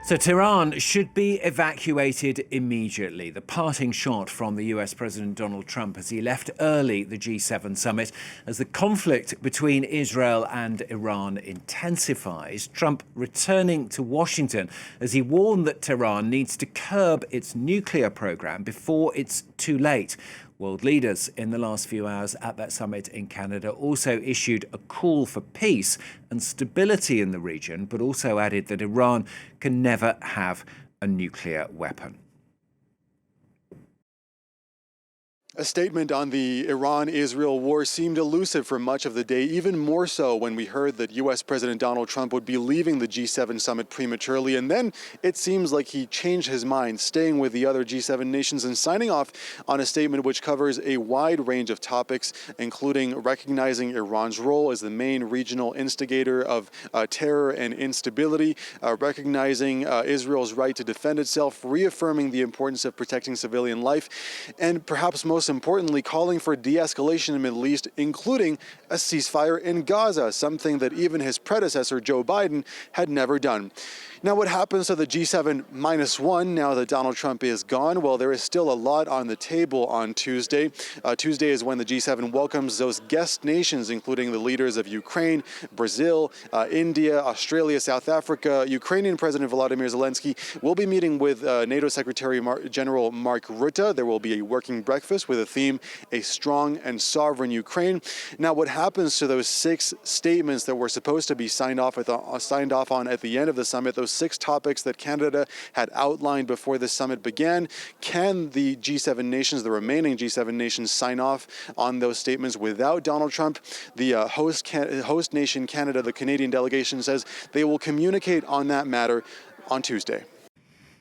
So Tehran should be evacuated immediately. The parting shot from the US President Donald Trump as he left early the G7 summit. As the conflict between Israel and Iran intensifies, Trump returning to Washington as he warned that Tehran needs to curb its nuclear program before it's too late. World leaders in the last few hours at that summit in Canada also issued a call for peace and stability in the region, but also added that Iran can never have a nuclear weapon. A statement on the Iran-Israel war seemed elusive for much of the day, even more so when we heard that U.S. President Donald Trump would be leaving the G7 summit prematurely. And then it seems like he changed his mind, staying with the other G7 nations and signing off on a statement which covers a wide range of topics, including recognizing Iran's role as the main regional instigator of terror and instability, recognizing Israel's right to defend itself, reaffirming the importance of protecting civilian life, and perhaps most importantly, calling for de-escalation in the Middle East, including a ceasefire in Gaza, something that even his predecessor, Joe Biden, had never done. Now, what happens to the G7-1 now that Donald Trump is gone? Well, there is still a lot on the table on Tuesday. Tuesday is when the G7 welcomes those guest nations, including the leaders of Ukraine, Brazil, India, Australia, South Africa. Ukrainian President Volodymyr Zelenskyy will be meeting with NATO Secretary General Mark Rutte. There will be a working breakfast with a theme, a strong and sovereign Ukraine. Now, what happens to those 6 statements that were supposed to be signed off on at the end of the summit, those 6 topics that Canada had outlined before the summit began? Can the G7 nations, the remaining G7 nations, sign off on those statements without Donald Trump? The host nation, Canada, the Canadian delegation, says they will communicate on that matter on Tuesday.